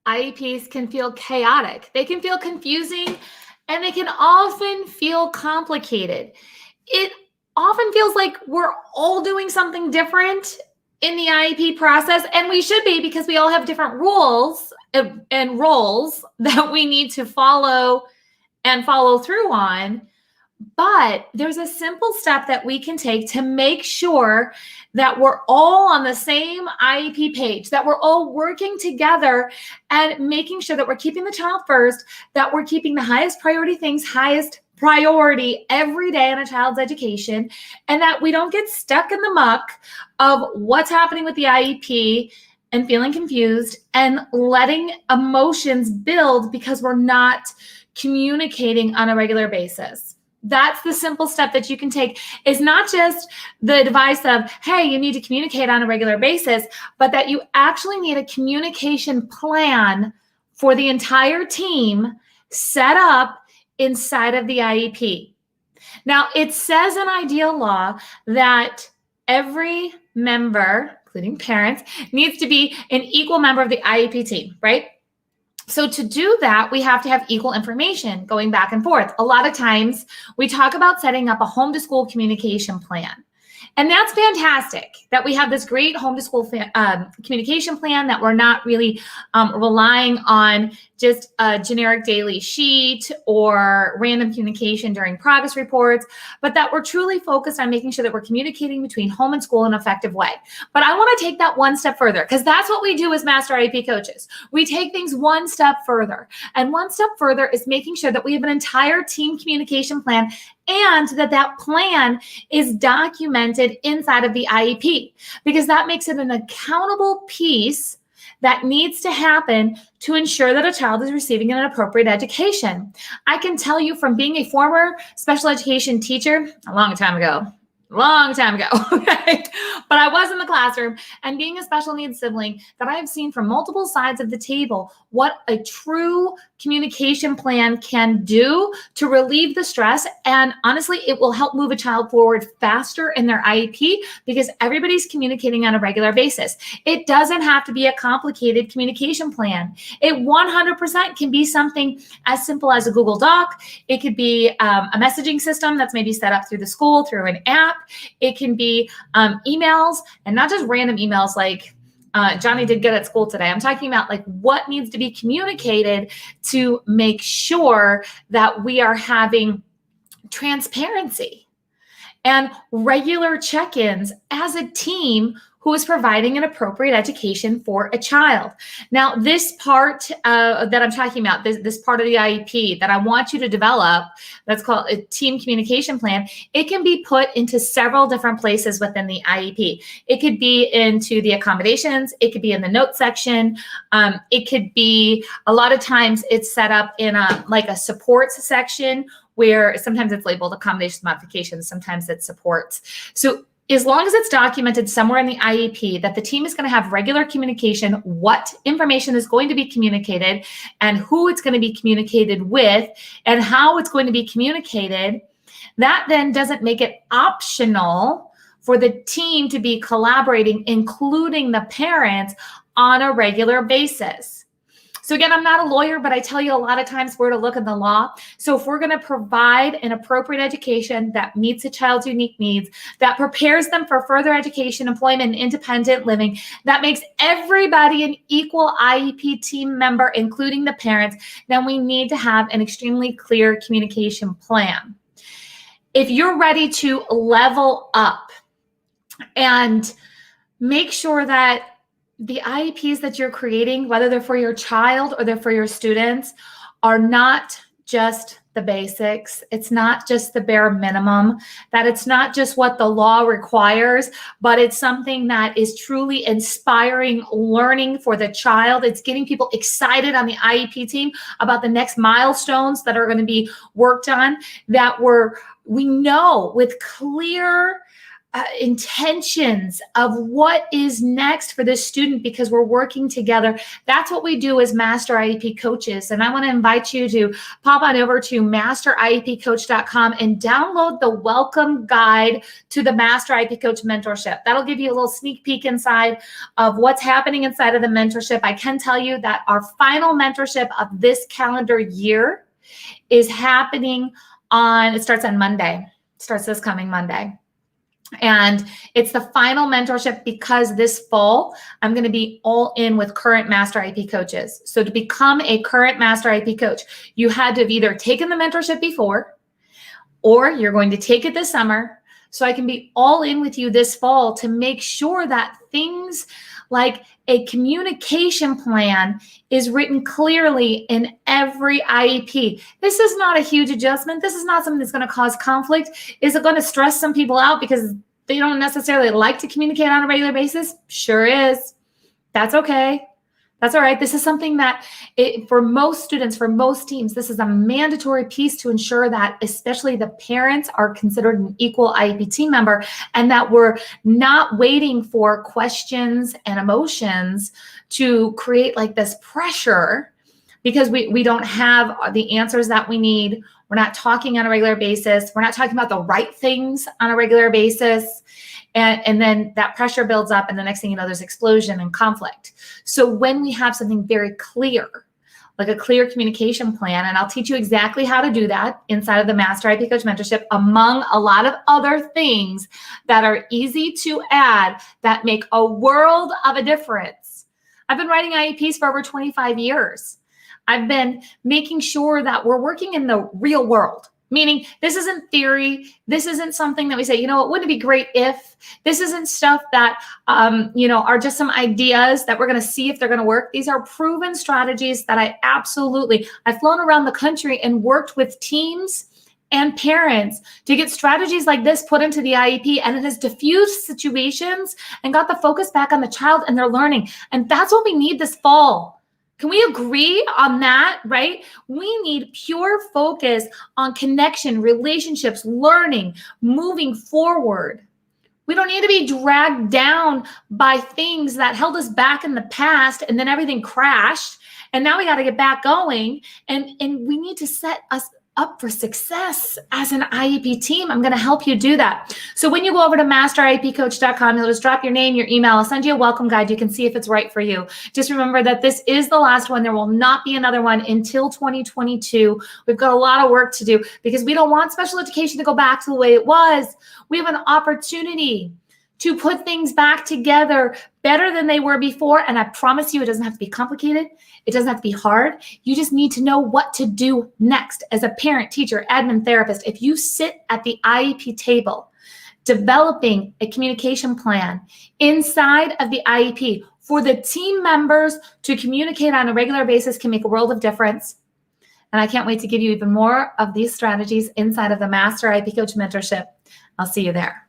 IEPs can feel chaotic. They can feel confusing, and they can often feel complicated. It often feels like we're all doing something different in the IEP process, and we should be, because we all have different rules and roles that we need to follow and follow through on. But there's a simple step that we can take to make sure that we're all on the same IEP page, that we're all working together and making sure that we're keeping the child first, that we're keeping the highest priority things highest priority every day in a child's education, and that we don't get stuck in the muck of what's happening with the IEP and feeling confused and letting emotions build because we're not communicating on a regular basis. That's the simple step that you can take. Is not just the advice of, hey, you need to communicate on a regular basis, but that you actually need a communication plan for the entire team set up inside of the IEP. Now, it says in ideal law that every member, including parents, needs to be an equal member of the IEP team, right? So to do that, we have to have equal information going back and forth. A lot of times we talk about setting up a home to school communication plan. And that's fantastic that we have this great home to school communication plan, that we're not really relying on just a generic daily sheet or random communication during progress reports, but that we're truly focused on making sure that we're communicating between home and school in an effective way. But I want to take that one step further, because that's what we do as Master IEP coaches. We take things one step further. And one step further is making sure that we have an entire team communication plan, and that plan is documented inside of the IEP, because that makes it an accountable piece that needs to happen to ensure that a child is receiving an appropriate education. I can tell you from being a former special education teacher a long time ago, okay? But I was in the classroom, and being a special needs sibling, that I have seen from multiple sides of the table what a true communication plan can do to relieve the stress. And honestly, it will help move a child forward faster in their IEP, because everybody's communicating on a regular basis. It doesn't have to be a complicated communication plan. It 100% can be something as simple as a Google Doc. It could be a messaging system that's maybe set up through the school, through an app. It can be emails, and not just random emails like Johnny did good at school today. I'm talking about like what needs to be communicated to make sure that we are having transparency and regular check-ins as a team who is providing an appropriate education for a child. Now, this part that I'm talking about, this part of the IEP that I want you to develop, that's called a team communication plan, it can be put into several different places within the IEP. It could be into the accommodations. It could be in the notes section. It could be, a lot of times it's set up in like a supports section, where sometimes it's labeled accommodations modifications, sometimes it's supports. So as long as it's documented somewhere in the IEP that the team is going to have regular communication, what information is going to be communicated and who it's going to be communicated with and how it's going to be communicated, that then doesn't make it optional for the team to be collaborating, including the parents, on a regular basis. So again, I'm not a lawyer, but I tell you a lot of times where to look in the law. So if we're going to provide an appropriate education that meets a child's unique needs, that prepares them for further education, employment, and independent living, that makes everybody an equal IEP team member, including the parents, then we need to have an extremely clear communication plan. If you're ready to level up and make sure that the IEPs that you're creating, whether they're for your child or they're for your students, are not just the basics. It's not just the bare minimum, that it's not just what the law requires, but it's something that is truly inspiring learning for the child. It's getting people excited on the IEP team about the next milestones that are going to be worked on, that we know with clear intentions of what is next for this student because we're working together. That's what we do as Master IEP coaches. And I want to invite you to pop on over to masteriepcoach.com and download the welcome guide to the Master IEP Coach mentorship. That'll give you a little sneak peek inside of what's happening inside of the mentorship. I can tell you that our final mentorship of this calendar year is happening it starts on Monday. It starts this coming Monday. And it's the final mentorship because this fall, I'm going to be all in with current Master IEP coaches. So to become a current Master IEP coach, you had to have either taken the mentorship before or you're going to take it this summer. So I can be all in with you this fall to make sure that things like a communication plan is written clearly in every IEP. This is not a huge adjustment. This is not something that's going to cause conflict. Is it going to stress some people out because they don't necessarily like to communicate on a regular basis? Sure is. That's okay. That's all right. This is something that for most students, for most teams, this is a mandatory piece to ensure that especially the parents are considered an equal IEP team member and that we're not waiting for questions and emotions to create like this pressure because we don't have the answers that we need. We're not talking on a regular basis. We're not talking about the right things on a regular basis. And then that pressure builds up and the next thing you know, there's explosion and conflict. So when we have something very clear, like a clear communication plan, and I'll teach you exactly how to do that inside of the Master IEP Coach Mentorship, among a lot of other things that are easy to add that make a world of a difference. I've been writing IEPs for over 25 years. I've been making sure that we're working in the real world. Meaning this isn't theory. This isn't something that we say, you know, it wouldn't it be great if. This isn't stuff that, are just some ideas that we're going to see if they're going to work. These are proven strategies that I've flown around the country and worked with teams and parents to get strategies like this put into the IEP, and it has diffused situations and got the focus back on the child and their learning. And that's what we need this fall. Can we agree on that, right? We need pure focus on connection, relationships, learning, moving forward. We don't need to be dragged down by things that held us back in the past and then everything crashed. And now we got to get back going. And we need to set us up for success as an IEP team. I'm going to help you do that. So when you go over to masteriepcoach.com, you'll just drop your name, your email. I'll send you a welcome guide. You can see if it's right for you. Just remember that this is the last one. There will not be another one until 2022. We've got a lot of work to do because we don't want special education to go back to the way it was. We have an opportunity to put things back together better than they were before. And I promise you, it doesn't have to be complicated. It doesn't have to be hard. You just need to know what to do next as a parent, teacher, admin, therapist. If you sit at the IEP table, developing a communication plan inside of the IEP for the team members to communicate on a regular basis can make a world of difference. And I can't wait to give you even more of these strategies inside of the Master IEP Coach Mentorship. I'll see you there.